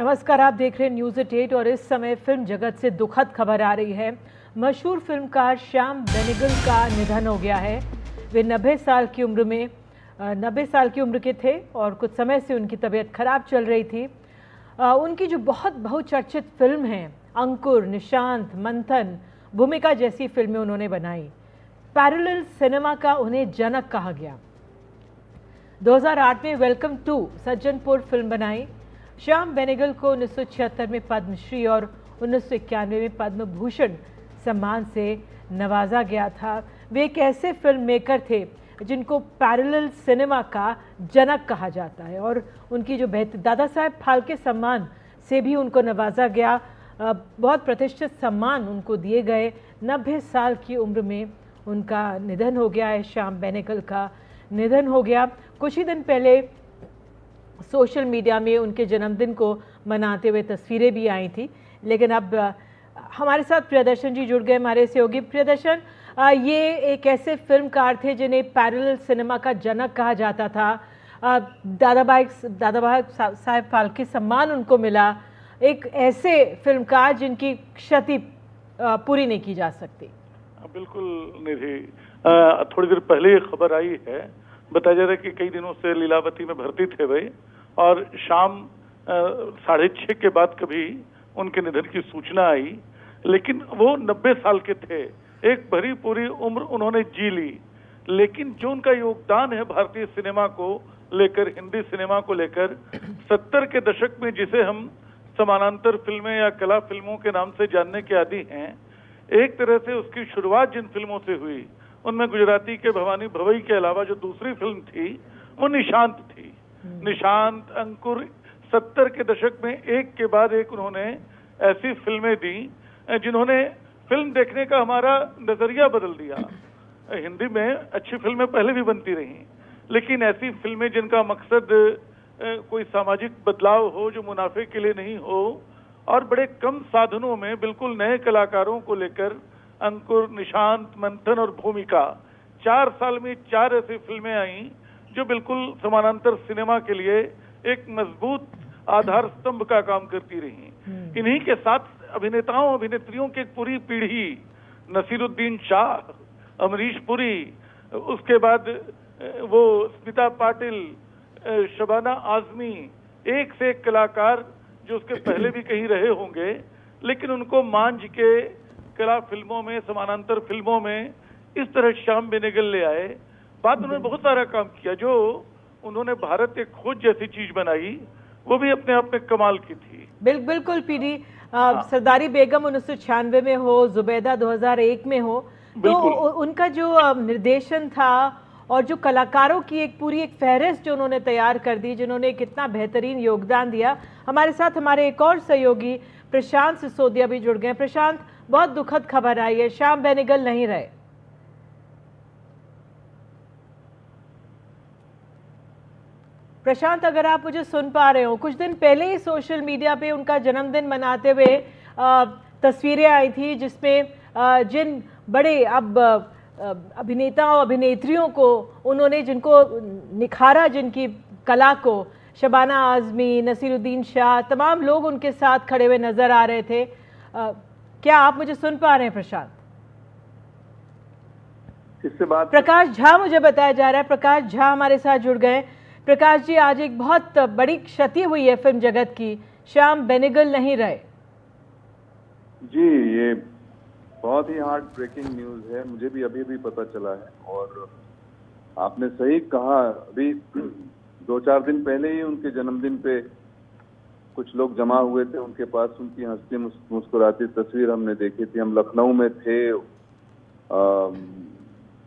नमस्कार, आप देख रहे हैं न्यूज़ 8 और इस समय फिल्म जगत से दुखद खबर आ रही है। मशहूर फिल्मकार श्याम बेनेगल का निधन हो गया है। वे 90 साल की उम्र के थे और कुछ समय से उनकी तबीयत खराब चल रही थी। उनकी जो बहुत बहुचर्चित फिल्म हैं अंकुर, निशांत, मंथन, भूमिका जैसी फिल्में उन्होंने बनाई। पैरेलल सिनेमा का उन्हें जनक कहा गया। 2008 में वेलकम टू सज्जनपुर फिल्म बनाई। श्याम बेनेगल को 1976 में पद्मश्री और 1991 में पद्म भूषण सम्मान से नवाजा गया था। वे एक ऐसे फिल्म मेकर थे जिनको पैरेलल सिनेमा का जनक कहा जाता है और उनकी जो दादा साहेब फाल्के सम्मान से भी उनको नवाजा गया। बहुत प्रतिष्ठित सम्मान उनको दिए गए। 90 साल की उम्र में उनका निधन हो गया है। श्याम बेनेगल का निधन हो गया। कुछ ही दिन पहले सोशल मीडिया में उनके जन्मदिन को मनाते हुए तस्वीरें भी आई थी। लेकिन अब हमारे साथ प्रियदर्शन जी जुड़ गए, हमारे सहयोगी। प्रियदर्शन, ये एक ऐसे फिल्मकार थे जिन्हें पैरेलल सिनेमा का जनक कहा जाता था। दादा साहेब फाल्के सम्मान उनको मिला। एक ऐसे फिल्मकार जिनकी क्षति पूरी नहीं की जा सकती। बिल्कुल निधि, थोड़ी देर पहले ये खबर आई है, बताया जा रहा है कि कई दिनों से लीलावती में भर्ती थे वे और शाम 6:30 के बाद कभी उनके निधन की सूचना आई। लेकिन वो 90 साल के थे, एक भरी पूरी उम्र उन्होंने जी ली। लेकिन जो उनका योगदान है भारतीय सिनेमा को लेकर, हिंदी सिनेमा को लेकर, 70 के दशक में जिसे हम समानांतर फिल्में या कला फिल्मों के नाम से जानने के आदी हैं, एक तरह से उसकी शुरुआत जिन फिल्मों से हुई उनमें गुजराती के भवानी भवई के अलावा जो दूसरी फिल्म थी वो निशांत थी। निशांत, अंकुर, 70 के दशक में एक के बाद एक उन्होंने ऐसी फिल्में दी जिन्होंने फिल्म देखने का हमारा नजरिया बदल दिया। हिंदी में अच्छी फिल्में पहले भी बनती रही, लेकिन ऐसी फिल्में जिनका मकसद कोई सामाजिक बदलाव हो, जो मुनाफे के लिए नहीं हो और बड़े कम साधनों में बिल्कुल नए कलाकारों को लेकर अंकुर, निशांत, मंथन और भूमिका, 4 साल में 4 ऐसी फिल्में आई जो बिल्कुल समानांतर सिनेमा के लिए एक मजबूत आधार स्तंभ का काम करती रही। इन्हीं के साथ अभिनेताओं अभिनेत्रियों की एक पूरी पीढ़ी, नसीरुद्दीन शाह, अमरीश पुरी, उसके बाद वो स्मिता पाटिल, शबाना आजमी, एक से एक कलाकार जो उसके पहले भी कहीं रहे होंगे, लेकिन उनको मांझ के कला फिल्मों में, समानांतर फिल्मों में इस तरह श्याम बेनेगल ले आए। बाद उन्होंने बहुत सारा काम किया। जो उन्होंने भारत एक खोज जैसी चीज बनाई वो भी अपने आप में कमाल की थी। बिल्कुल पीडी। सरदारी बेगम 1996 में हो, जुबैदा 2001 में हो, तो उनका जो निर्देशन था और जो कलाकारों की एक पूरी एक फहरिस्त जो उन्होंने तैयार कर दी, जिन्होंने कितना बेहतरीन योगदान दिया। हमारे साथ हमारे एक और सहयोगी प्रशांत सिसोदिया भी जुड़ गए। प्रशांत, बहुत दुखद खबर आई है, श्याम बेनेगल नहीं रहे। प्रशांत, अगर आप मुझे सुन पा रहे हो, कुछ दिन पहले ही सोशल मीडिया पे उनका जन्मदिन मनाते हुए तस्वीरें आई थी जिसमें जिन बड़े अभिनेता और अभिनेत्रियों को उन्होंने, जिनको निखारा, जिनकी कला को, शबाना आजमी, नसीरुद्दीन शाह, तमाम लोग उनके साथ खड़े हुए नजर आ रहे थे। क्या आप मुझे सुन पा रहे हैं प्रशांत? इससे बात प्रकाश झा मुझे बताया जा रहा है। प्रकाश झा हमारे साथ जुड़ गए। प्रकाश जी, आज एक बहुत बड़ी क्षति हुई है फिल्म जगत की, श्याम बेनेगल नहीं रहे। जी, ये बहुत ही हार्ट ब्रेकिंग न्यूज है। मुझे भी अभी पता चला है और आपने सही कहा। अभी 2-4 दिन पहले ही उनके जन्मदिन पे कुछ लोग जमा हुए थे उनके पास। उनकी हंसती मुस्कुराती तस्वीर हमने देखी थी। हम लखनऊ में थे,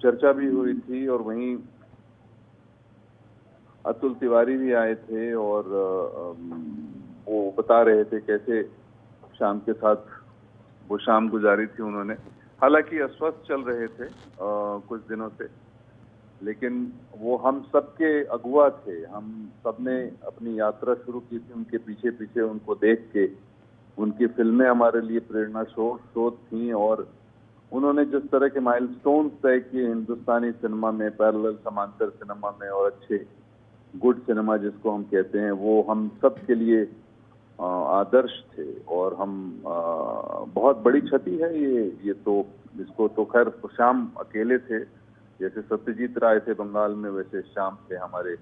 चर्चा भी हुई थी और वहीं अतुल तिवारी भी आए थे और वो बता रहे थे कैसे शाम के साथ वो शाम गुजारी थी उन्होंने। हालांकि अस्वस्थ चल रहे थे कुछ दिनों से, लेकिन वो हम सबके अगुआ थे। हम सबने अपनी यात्रा शुरू की थी उनके पीछे पीछे, उनको देख के। उनकी फिल्में हमारे लिए प्रेरणा स्रोत थी और उन्होंने जिस तरह के माइलस्टोन्स तय किए हिंदुस्तानी सिनेमा में, पैरेलल समांतर सिनेमा में और अच्छे गुड सिनेमा जिसको हम कहते हैं, वो हम सब के लिए आदर्श थे और हम बहुत बड़ी क्षति है ये तो, इसको तो खैर श्याम अकेले थे, जैसे सत्यजीत राय थे बंगाल में वैसे श्याम थे हमारे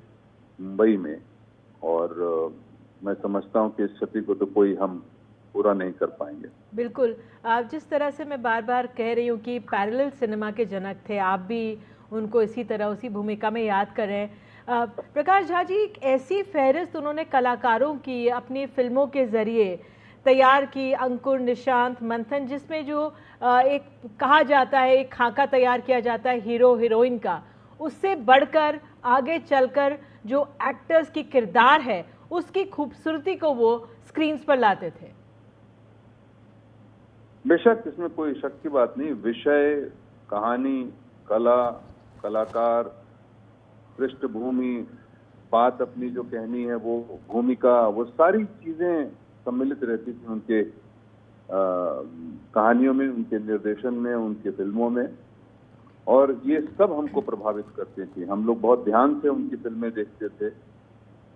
मुंबई में, और मैं समझता हूं कि इस क्षति को तो कोई हम पूरा नहीं कर पाएंगे। बिल्कुल, आप जिस तरह से मैं बार बार कह रही हूँ कि पैरेलल सिनेमा के जनक थे, आप भी उनको इसी तरह उसी भूमिका में याद कर रहे हैं। प्रकाश झा जी, एक ऐसी फहरिस्त उन्होंने कलाकारों की अपनी फिल्मों के जरिए तैयार की, अंकुर, निशांत, मंथन, जिसमें जो एक कहा जाता है एक खाका तैयार किया जाता है हीरो हीरोइन का, उससे बढ़कर आगे चलकर जो एक्टर्स की किरदार है उसकी खूबसूरती को वो स्क्रीन्स पर लाते थे। बेशक, इसमें कोई शक की बात नहीं। विषय, कहानी, कला, कलाकार, पृष्ठभूमि, बात अपनी जो कहनी है वो भूमिका, वो सारी चीजें सम्मिलित रहती थी उनके कहानियों में, उनके निर्देशन में, उनके फिल्मों में, और ये सब हमको प्रभावित करती थी। हम लोग बहुत ध्यान से उनकी फिल्में देखते थे,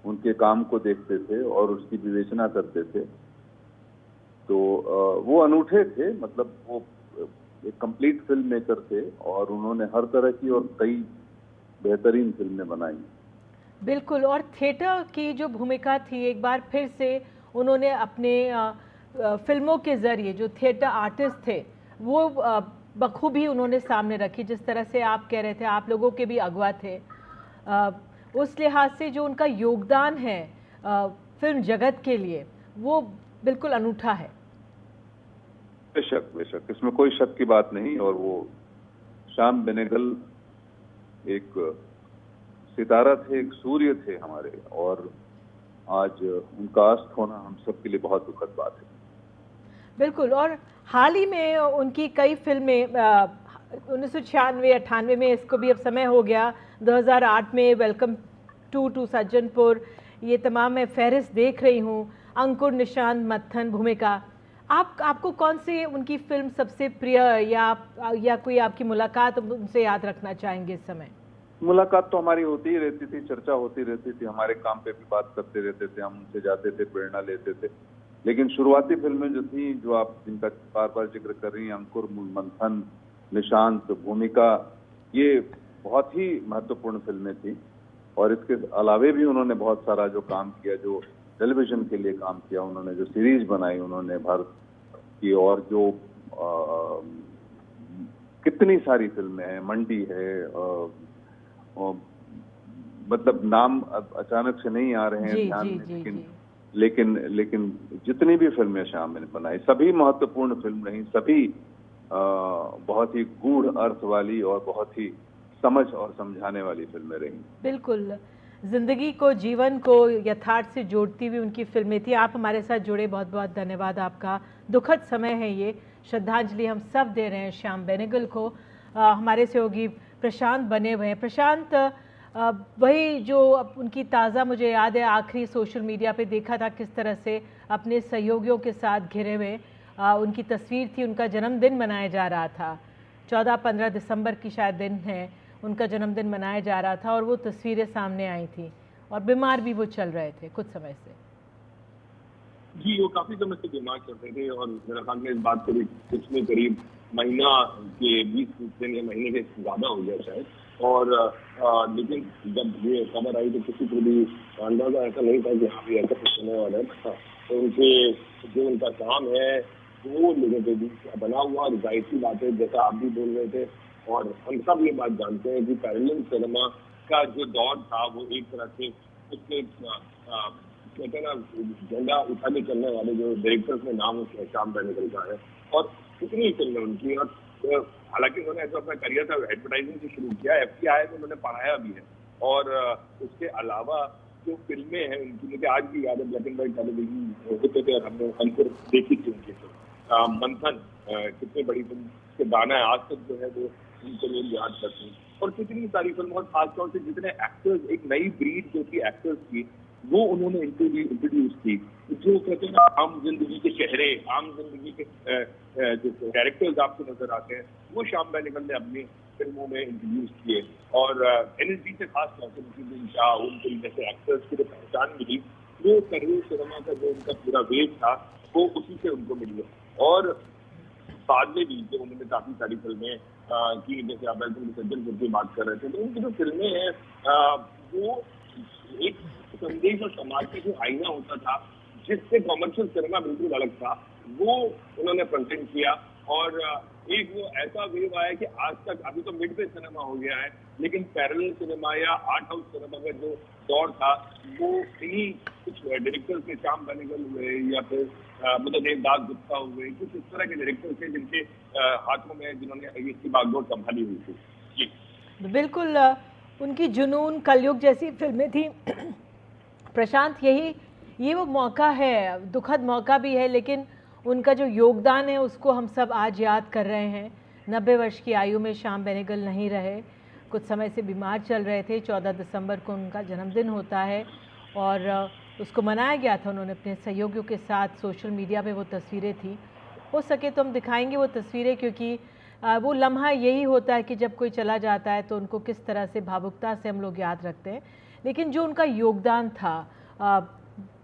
उनके काम को देखते थे और उसकी विवेचना करते थे। तो वो अनूठे थे, मतलब वो एक कंप्लीट फिल्म मेकर थे और उन्होंने हर तरह की और कई बेहतरीन फिल्में बनाई। बिल्कुल, और थिएटर की जो भूमिका थी, एक बार फिर से उन्होंने अपने फिल्मों के जरिए जो थिएटर आर्टिस्ट थे वो बखूबी उन्होंने सामने रखी। जिस तरह से आप कह रहे थे, आप लोगों के भी अगवा थे, उस लिहाज से जो उनका योगदान है फिल्म जगत के लिए वो बिल्कुल अनूठा है। बेशक बेशक, इसमें कोई शक की बात नहीं। और वो श्याम बेनेगल एक सितारा थे, एक सूर्य थे हमारे, और आज उनका अस्त होना हम सब के लिए बहुत दुखद बात है। बिल्कुल, और हाल ही में उनकी कई फिल्में 1996-98 में, इसको भी अब समय हो गया, 2008 में वेलकम टू सज्जनपुर, ये तमाम मैं फहरिस्त देख रही हूँ, अंकुर, निशांत, मंथन भूमिका। आपको कौन सी उनकी फिल्म सबसे प्रिय या कोई आपकी मुलाकात उनसे याद रखना चाहेंगे इस समय? मुलाकात तो हमारी होती ही रहती थी, चर्चा होती रहती थी, हमारे काम पे भी बात करते रहते थे, हम उनसे जाते थे, प्रेरणा लेते थे। लेकिन शुरुआती फिल्में जो थी, जो आप जिनका बार बार जिक्र कर रही हैं, अंकुर, मंथन, निशांत, भूमिका, ये बहुत ही महत्वपूर्ण फिल्में थी। और इसके अलावे भी उन्होंने बहुत सारा जो काम किया, जो टेलीविजन के लिए काम किया उन्होंने, जो सीरीज बनाई उन्होंने भारत की, और जो कितनी सारी फिल्में हैं, मंडी है, मतलब नाम अचानक से नहीं आ रहे हैं ध्यान में, लेकिन जितनी भी फिल्में श्याम ने बनाई सभी महत्वपूर्ण फिल्म रही, सभी बहुत ही गूढ़ अर्थ वाली और बहुत ही समझ और समझाने वाली फिल्में रही। बिल्कुल, जिंदगी को, जीवन को यथार्थ से जोड़ती हुई उनकी फिल्में थी। आप हमारे साथ जुड़े, बहुत बहुत धन्यवाद आपका। दुखद समय है ये, श्रद्धांजलि हम सब दे रहे हैं श्याम बेनेगल को। हमारे सहयोगी प्रशांत बने हुए हैं। प्रशांत, वही जो उनकी ताज़ा, मुझे याद है आखिरी सोशल मीडिया पे देखा था किस तरह से अपने सहयोगियों के साथ घिरे हुए उनकी तस्वीर थी, उनका जन्मदिन मनाया जा रहा था, 14-15 दिसंबर की शायद दिन है, उनका जन्मदिन मनाया जा रहा था और वो तस्वीरें सामने आई थी, और बीमार भी वो चल रहे थे कुछ समय से। जी, वो काफी समय से बीमार चल रहे थे और मेरा ख्याल में इस बात को पिछले करीब महीना के 20 दिन या महीने के ज्यादा हो गया शायद। और लेकिन जब ये खबर आई तो किसी को भी अंदाजा ऐसा नहीं था कि हाँ भी ऐसा कुछ होने वाला है। तो उनके जो उनका काम है वो लोगों के बीच बना हुआ, और जाहिर सी बात है जैसा आप भी बोल रहे थे और हम सब ये बात जानते हैं कि पैरेलल सिनेमा का जो दौर था वो एक तरह से उसके कहते हैं ना, झंडा उठा के चलने वाले जो डायरेक्टर्स में नाम उसमें श्याम बेनेगल का है। और कितनी फिल्में उनकी, और हालांकि उन्होंने ऐसा अपना करियर था एडवर्टाइजिंग से शुरू किया, FTI में उन्होंने पढ़ाया भी है। और उसके अलावा जो फिल्में हैं उनकी, मुझे आज भी याद है, ब्लैक एंड व्हाइट टेलीविजन होते थे और हमने अंकुर देखी थी उनकी फिल्म। मंथन कितनी बड़ी फिल्म के गाना है, आज तक जो है वो उनको लोग याद करते हैं। और कितनी सारी फिल्म, और खासतौर से जितने एक्टर्स, एक नई ब्रीड जो की एक्टर्स की, वो उन्होंने इंट्रोड्यूस की, जो कहते हैं ना आम जिंदगी के चेहरे, आम जिंदगी के जो कैरेक्टर्स आपको नजर आते हैं, वो श्याम बेनेगल ने अपनी फिल्मों में इंट्रोड्यूस किए। और NSD से खास तौर से उनकी उनकी जैसे एक्टर्स की जो पहचान मिली, वो करियर सिनेमा का जो उनका पूरा वेव था वो उसी से उनको मिली है। और बाद में भी जब उन्होंने काफी सारी फिल्में की, जैसे आप सज्जनपुर की बात कर रहे थे, तो उनकी जो फिल्में हैं वो एक संदेश और समाज का जो आईना होता था, जिससे कॉमर्शियल सिनेमा बिल्कुल अलग था, वो उन्होंने प्रेजेंट किया। और एक वो ऐसा वेव आया कि आज तक, अभी तो मिड वे सिनेमा हो गया है, लेकिन पैरेलल सिनेमा या आर्ट हाउस सिनेमा का जो दौर था वो इन्हीं कुछ डायरेक्टर से, श्याम बेनेगल हुए या फिर मतलब देवदास गुप्ता हुए, कुछ इस तरह के डायरेक्टर थे जिनके हाथों में, जिन्होंने इसकी बागडोर संभाली हुई थी। जी बिल्कुल, उनकी जुनून, कलयुग जैसी फिल्में थी। प्रशांत, ये वो मौका है, दुखद मौका भी है, लेकिन उनका जो योगदान है उसको हम सब आज याद कर रहे हैं। 90 वर्ष की आयु में श्याम बेनेगल नहीं रहे, कुछ समय से बीमार चल रहे थे। 14 दिसंबर को उनका जन्मदिन होता है और उसको मनाया गया था। उन्होंने अपने सहयोगियों के साथ, सोशल मीडिया पे वो तस्वीरें थी, हो सके तो हम दिखाएंगे वो तस्वीरें, क्योंकि वो लम्हा यही होता है कि जब कोई चला जाता है तो उनको किस तरह से भावुकता से हम लोग याद रखते हैं। लेकिन जो उनका योगदान था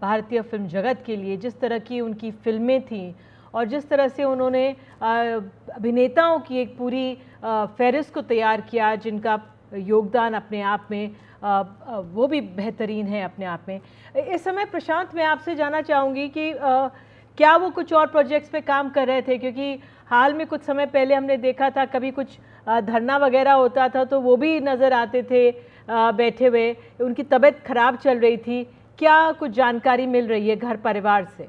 भारतीय फिल्म जगत के लिए, जिस तरह की उनकी फिल्में थीं और जिस तरह से उन्होंने अभिनेताओं की एक पूरी फहरिस्त को तैयार किया, जिनका योगदान अपने आप में वो भी बेहतरीन है अपने आप में। इस समय प्रशांत, मैं आपसे जानना चाहूँगी कि क्या वो कुछ और प्रोजेक्ट्स पे काम कर रहे थे? क्योंकि हाल में कुछ समय पहले हमने देखा था, कभी कुछ धरना वगैरह होता था तो वो भी नज़र आते थे बैठे हुए, उनकी तबीयत खराब चल रही थी। क्या कुछ जानकारी मिल रही है घर परिवार से?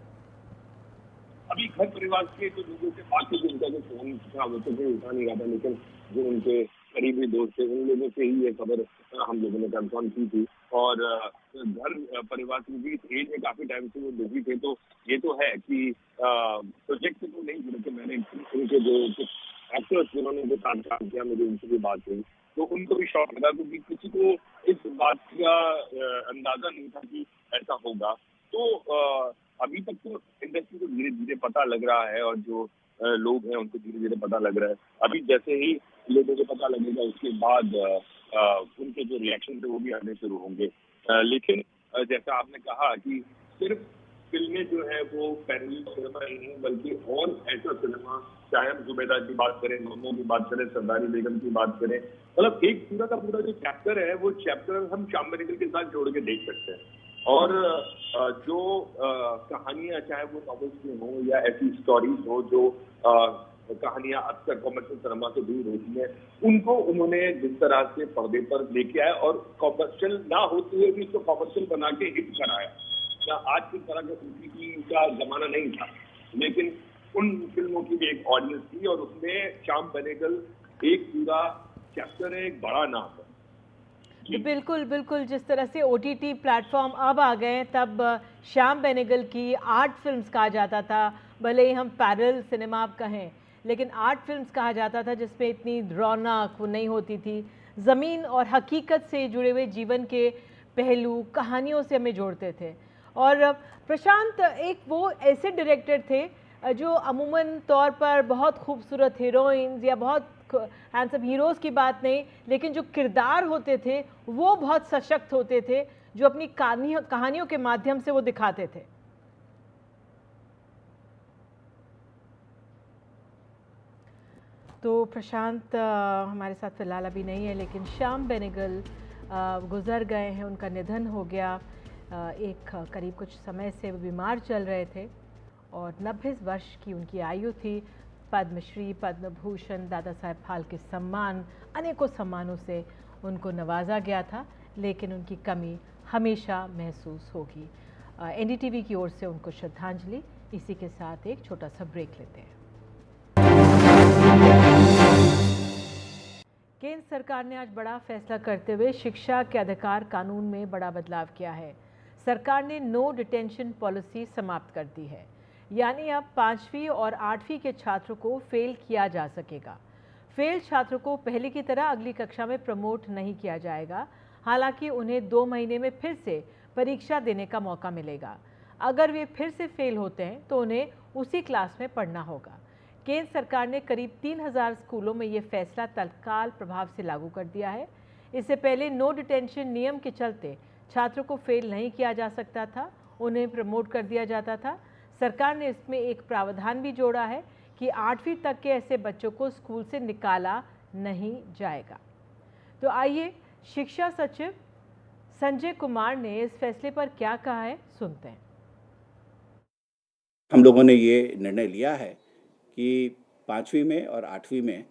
अभी घर परिवार के जो लोगों से बात की, उनका जो फोन था वो तो उठा नहीं रहा था, लेकिन जो उनके करीबी दोस्त थे उन लोगों से ही ये खबर हम लोगों ने कंफर्म की थी। और घर परिवार से भी इस एज में काफी टाइम से वो बिजी थे, तो ये तो है कि प्रोजेक्ट से तो नहीं जुड़े थे। मैंने उनके जो एक्टर्स जिन्होंने जो काम किया, मुझे उनसे भी बात हुई तो उनको भी शौक लगा, क्योंकि किसी को इस बात का अंदाजा नहीं था कि ऐसा होगा। तो अभी तक तो इंडस्ट्री को धीरे धीरे पता लग रहा है और जो लोग हैं उनको धीरे धीरे पता लग रहा है। अभी जैसे ही लोगों को पता लगेगा उसके बाद उनके जो रिएक्शन थे वो भी आने शुरू होंगे। लेकिन जैसा आपने कहा कि सिर्फ फिल्में जो है वो पैरेलल सिनेमा ही नहीं, बल्कि और ऐसा सिनेमा, चाहे हम जुबेदा की बात करें, मोमो की बात करें, सरदारी बेगम की बात करें, मतलब एक पूरा का पूरा जो चैप्टर है वो चैप्टर हम श्याम बेनेगल के साथ जोड़ के देख सकते हैं। और जो कहानियां, चाहे वो नॉवेल्स की हो या ऐसी स्टोरीज हो जो कहानियां अक्सर कॉमर्शियल सिनेमा से दूर होती है, उनको उन्होंने जिस तरह से पर्दे पर लेके आए और कॉमर्शियल ना होते हुए भी उसको कॉमर्शियल बना के हिट कराया। आज की तरह का ओटीटी का जमाना नहीं था, लेकिन उन फिल्मों की भी एक ऑडियंस थी और उसमें श्याम बेनेगल एक पूरा चैप्टर है, एक बड़ा नाम है। बिल्कुल बिल्कुल, जिस तरह से ओटीटी प्लेटफॉर्म अब आ गए, तब श्याम बेनेगल की आर्ट फिल्म्स कहा जाता था, भले ही हम पैरेलल सिनेमा आप कहें, लेकिन आर्ट फिल्म्स कहा जाता था, जिसमें इतनी रौनक वो नहीं होती थी। ज़मीन और हकीकत से जुड़े हुए जीवन के पहलू, कहानियों से हमें जोड़ते थे। और प्रशांत एक वो ऐसे डायरेक्टर थे जो अमूमन तौर पर बहुत खूबसूरत हीरोइंस या बहुत हैंडसम हीरोज़ की बात नहीं, लेकिन जो किरदार होते थे वो बहुत सशक्त होते थे, जो अपनी कहानियों के माध्यम से वो दिखाते थे। तो प्रशांत हमारे साथ फिलहाल अभी नहीं है, लेकिन श्याम बेनेगल गुजर गए हैं, उनका निधन हो गया। एक करीब कुछ समय से वो बीमार चल रहे थे और 90 वर्ष की उनकी आयु थी। पद्मश्री, पद्म भूषण, दादा साहेब फाल्के सम्मान, अनेकों सम्मानों से उनको नवाजा गया था, लेकिन उनकी कमी हमेशा महसूस होगी। एनडीटीवी की ओर से उनको श्रद्धांजलि। इसी के साथ एक छोटा सा ब्रेक लेते हैं। केंद्र सरकार ने आज बड़ा फैसला करते हुए शिक्षा के अधिकार कानून में बड़ा बदलाव किया है। सरकार ने नो डिटेंशन पॉलिसी समाप्त कर दी है, यानी अब 5वीं और 8वीं के छात्रों को फेल किया जा सकेगा। फेल छात्रों को पहले की तरह अगली कक्षा में प्रमोट नहीं किया जाएगा, हालांकि उन्हें 2 महीने में फिर से परीक्षा देने का मौका मिलेगा। अगर वे फिर से फेल होते हैं तो उन्हें उसी क्लास में पढ़ना होगा। केंद्र सरकार ने करीब 3000 स्कूलों में ये फैसला तत्काल प्रभाव से लागू कर दिया है। इससे पहले नो डिटेंशन नियम के चलते छात्रों को फेल नहीं किया जा सकता था उन्हें प्रमोट कर दिया जाता था। सरकार ने इसमें एक प्रावधान भी जोड़ा है कि 8वीं तक के ऐसे बच्चों को स्कूल से निकाला नहीं जाएगा। तो आइए शिक्षा सचिव संजय कुमार ने इस फैसले पर क्या कहा है, सुनते हैं। हम लोगों ने ये निर्णय लिया है कि 5वीं में और 8वीं में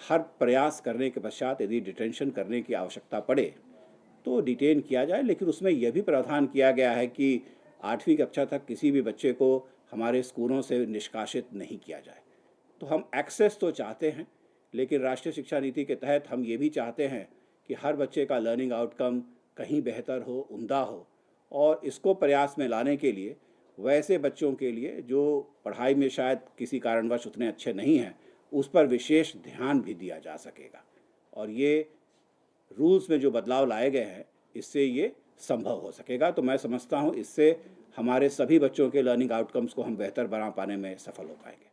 हर प्रयास करने के पश्चात यदि डिटेंशन करने की आवश्यकता पड़े तो डिटेन किया जाए, लेकिन उसमें यह भी प्रावधान किया गया है कि 8वीं कक्षा तक किसी भी बच्चे को हमारे स्कूलों से निष्कासित नहीं किया जाए। तो हम एक्सेस तो चाहते हैं, लेकिन राष्ट्रीय शिक्षा नीति के तहत हम ये भी चाहते हैं कि हर बच्चे का लर्निंग आउटकम कहीं बेहतर हो, उम्दा हो, और इसको प्रयास में लाने के लिए वैसे बच्चों के लिए जो पढ़ाई में शायद किसी कारणवश उतने अच्छे नहीं हैं, उस पर विशेष ध्यान भी दिया जा सकेगा। और ये रूल्स में जो बदलाव लाए गए हैं, इससे ये संभव हो सकेगा। तो मैं समझता हूँ इससे हमारे सभी बच्चों के लर्निंग आउटकम्स को हम बेहतर बना पाने में सफल हो पाएंगे।